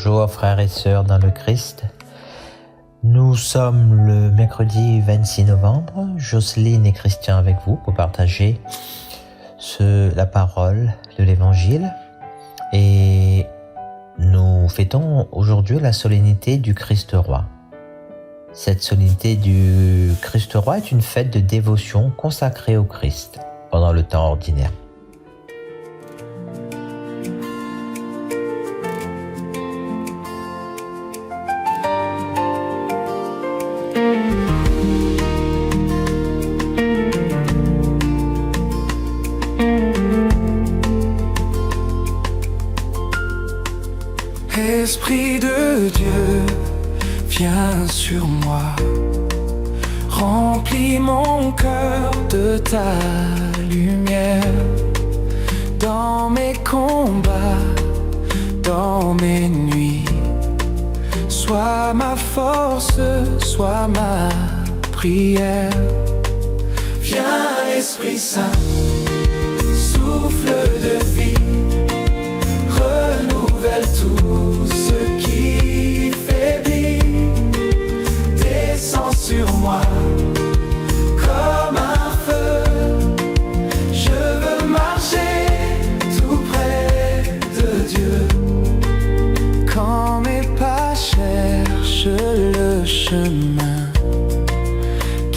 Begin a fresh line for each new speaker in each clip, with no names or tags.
Bonjour frères et sœurs dans le Christ. Nous sommes le mercredi 26 novembre. Jocelyne et Christian avec vous pour partager la parole de l'Évangile. Et nous fêtons aujourd'hui la solennité du Christ Roi. Cette solennité du Christ Roi est une fête de dévotion consacrée au Christ pendant le temps ordinaire.
Esprit de Dieu, viens sur moi, remplis mon cœur de ta lumière. Dans mes combats, dans mes nuits, sois ma force, sois ma prière. Viens Esprit Saint, souffle de vie, renouvelle tout ce qui faiblit. Descends sur moi comme un feu. Je veux marcher tout près de Dieu. Quand mes pas cherchent le chemin,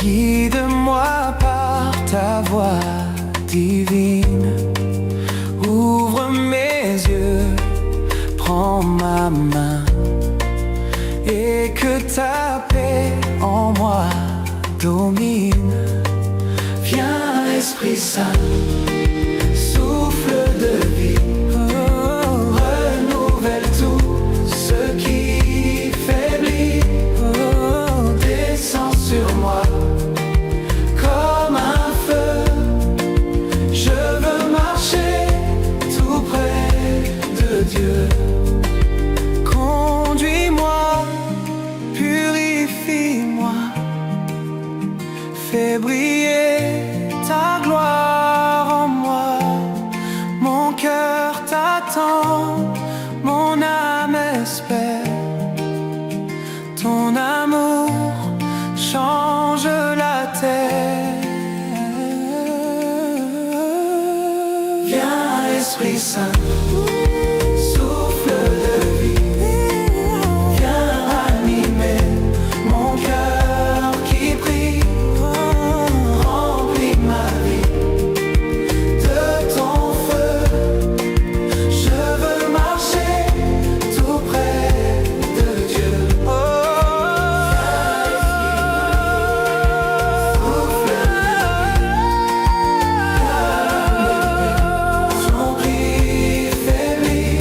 guide-moi par ta voix divine. Ouvre mes yeux, prends ma main, et que ta paix en moi domine. Viens Esprit Saint, souffle de vie, renouvelle tout ce qui faiblit. Descends sur moi comme un feu. Je veux marcher tout près de Dieu. Conduis-moi, purifie-moi, fais briller ta gloire en moi. Mon cœur t'attend, mon âme espère. Ton amour change la terre. Viens Esprit Saint, souffle de vie, viens animer mon cœur qui brille. Remplis ma vie de ton feu. Je veux marcher tout près de Dieu. Souffle ton bris faiblit.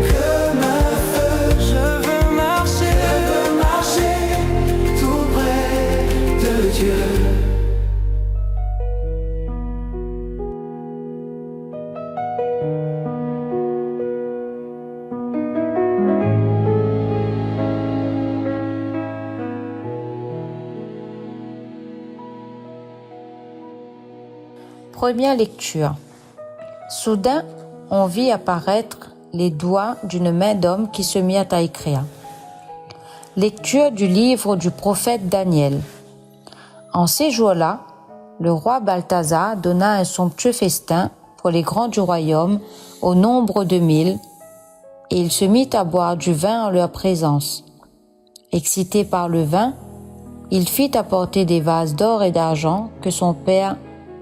Comme un feu, je veux marcher tout près de Dieu.
Première lecture. Soudain, on vit apparaître les doigts d'une main d'homme qui se mit à écrire. Lecture du livre du prophète Daniel. En ces jours-là, le roi Balthazar donna un somptueux festin pour les grands du royaume au nombre de 1000, et il se mit à boire du vin en leur présence. Excité par le vin, il fit apporter des vases d'or et d'argent que son père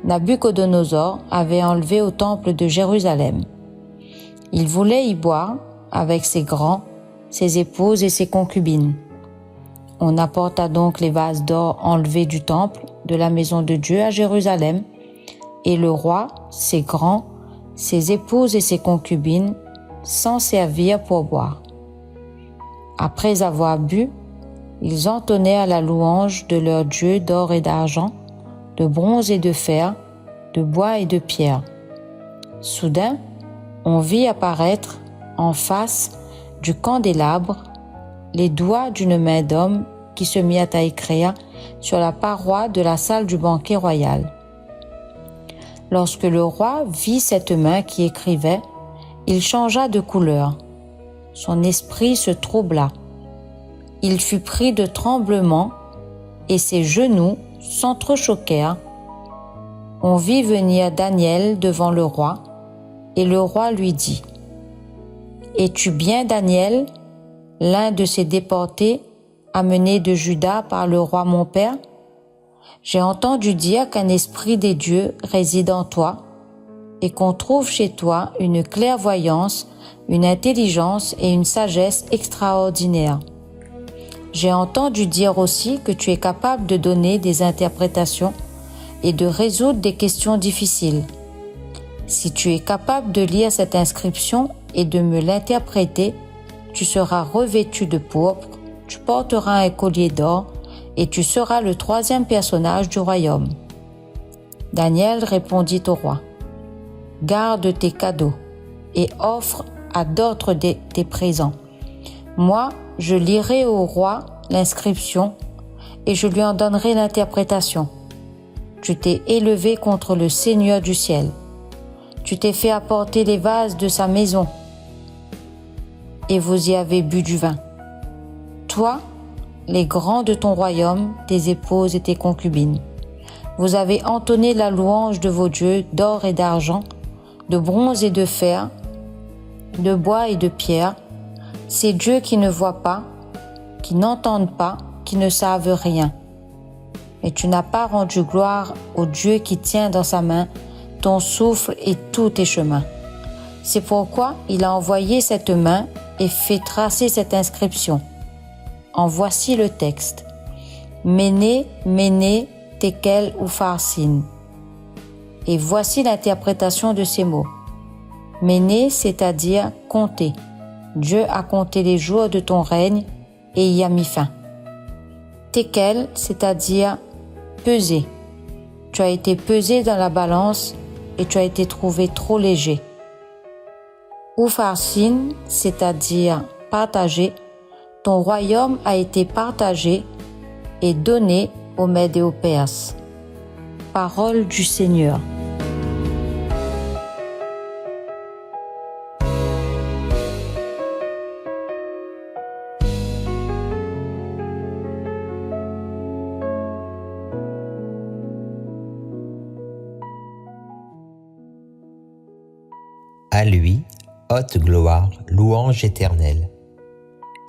Nabuchodonosor avait enlevés au temple de Jérusalem. Il voulait y boire avec ses grands, ses épouses et ses concubines. On apporta donc les vases d'or enlevés du temple de la maison de Dieu à Jérusalem, et le roi, ses grands, ses épouses et ses concubines s'en servirent pour boire. Après avoir bu, ils entonnèrent la louange de leur Dieu d'or et d'argent, de bronze et de fer, de bois et de pierre. Soudain, on vit apparaître en face du candélabre les doigts d'une main d'homme qui se mit à écrire sur la paroi de la salle du banquet royal. Lorsque le roi vit cette main qui écrivait, il changea de couleur. Son esprit se troubla. Il fut pris de tremblement et ses genoux s'entrechoquèrent. On vit venir Daniel devant le roi et le roi lui dit : « Es-tu bien Daniel, l'un de ces déportés amenés de Juda par le roi mon père ? J'ai entendu dire qu'un esprit des dieux réside en toi et qu'on trouve chez toi une clairvoyance, une intelligence et une sagesse extraordinaires. J'ai entendu dire aussi que tu es capable de donner des interprétations et de résoudre des questions difficiles. Si tu es capable de lire cette inscription et de me l'interpréter, tu seras revêtu de pourpre, tu porteras un collier d'or et tu seras le 3e personnage du royaume. » Daniel répondit au roi : « Garde tes cadeaux et offre à d'autres tes présents. Moi, je lirai au roi l'inscription et je lui en donnerai l'interprétation. Tu t'es élevé contre le Seigneur du ciel. Tu t'es fait apporter les vases de sa maison et vous y avez bu du vin. Toi, les grands de ton royaume, tes épouses et tes concubines. Vous avez entonné la louange de vos dieux d'or et d'argent, de bronze et de fer, de bois et de pierre, ces dieux qui ne voient pas, qui n'entendent pas, qui ne savent rien. Mais tu n'as pas rendu gloire au Dieu qui tient dans sa main ton souffle et tous tes chemins. C'est pourquoi il a envoyé cette main et fait tracer cette inscription. En voici le texte. Méné, Méné, Tekel Upharsin. Et voici l'interprétation de ces mots. Méné, c'est-à-dire compter. Dieu a compté les jours de ton règne et y a mis fin. Tekel, c'est-à-dire peser. Tu as été pesé dans la balance et tu as été trouvé trop léger. Upharsin, c'est-à-dire partager. Ton royaume a été partagé et donné aux Mèdes et aux Perses. Parole du Seigneur.
À lui, haute gloire, louange éternelle.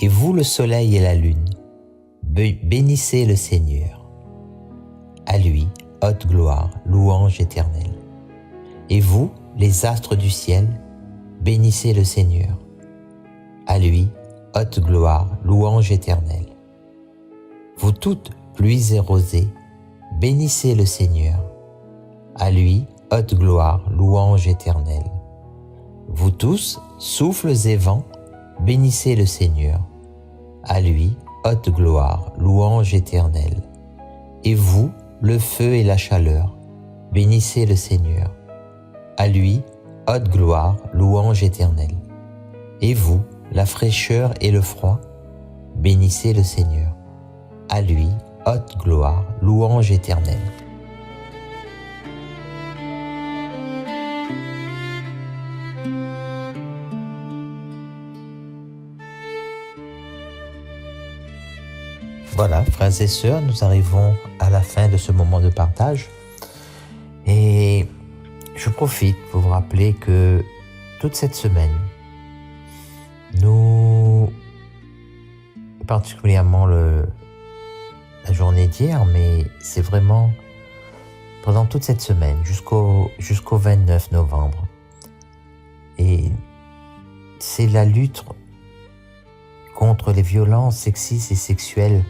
Et vous, le soleil et la lune, bénissez le Seigneur. À lui, haute gloire, louange éternelle. Et vous, les astres du ciel, bénissez le Seigneur. À lui, haute gloire, louange éternelle. Vous toutes, pluies et rosées, bénissez le Seigneur. À lui, haute gloire, louange éternelle. Vous tous, souffles et vents, bénissez le Seigneur. À lui, haute gloire, louange éternelle. Et vous, le feu et la chaleur, bénissez le Seigneur. À lui, haute gloire, louange éternelle. Et vous, la fraîcheur et le froid, bénissez le Seigneur. À lui, haute gloire, louange éternelle. Voilà, frères et sœurs, nous arrivons à la fin de ce moment de partage et je profite pour vous rappeler que toute cette semaine, nous, particulièrement la journée d'hier, mais c'est vraiment pendant toute cette semaine jusqu'au 29 novembre. Et c'est la lutte contre les violences sexistes et sexuelles,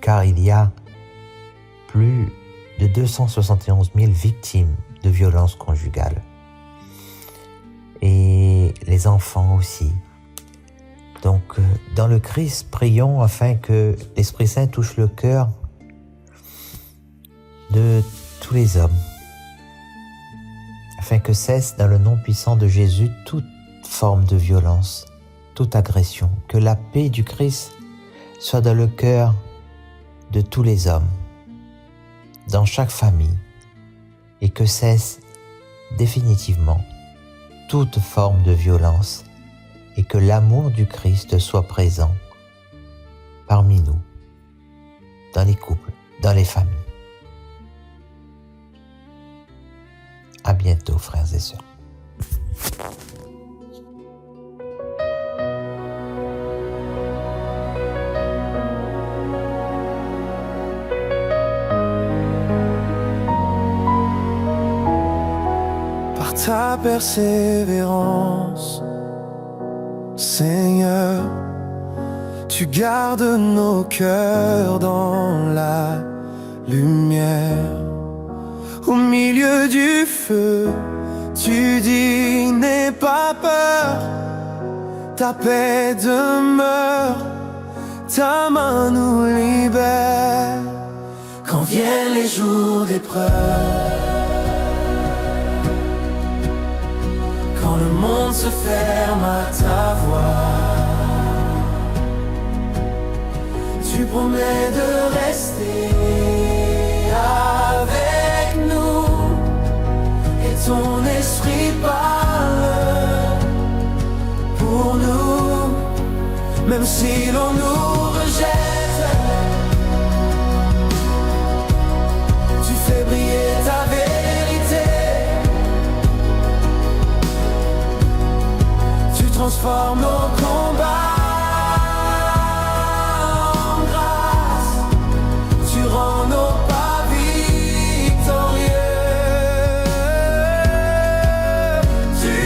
car il y a plus de 271 000 victimes de violences conjugales. Et les enfants aussi. Donc, dans le Christ, prions afin que l'Esprit Saint touche le cœur de tous les hommes, afin que cesse dans le nom puissant de Jésus toute forme de violence, toute agression, que la paix du Christ soit dans le cœur de tous les hommes, dans chaque famille, et que cesse définitivement toute forme de violence et que l'amour du Christ soit présent parmi nous, dans les couples, dans les familles. À bientôt, frères et sœurs.
Par ta persévérance, Seigneur, tu gardes nos cœurs dans la lumière. Au milieu du feu, tu dis n'aie pas peur, ta paix demeure, ta main nous libère. Quand viennent les jours d'épreuve, quand le monde se ferme à ta voix, tu promets de rester avec nous et ton esprit parle pour nous. Même si l'on nous rejette, tu fais briller ta vérité, tu transformes nos combats rend nos pas victorieux. Tu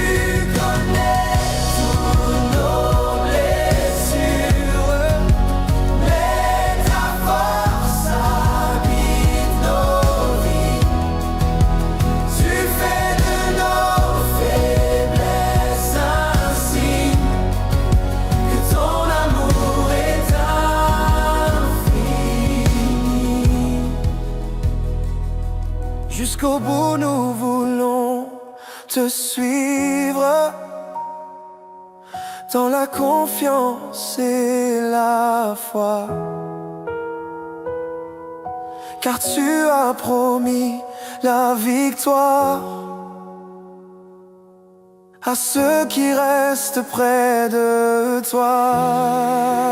connais toutes nos blessures, mais ta force habite nos vies. Tu fais de nos faiblesses un signe que ton amour est jusqu'au bout, nous voulons te suivre dans la confiance et la foi, car tu as promis la victoire à ceux qui restent près de toi.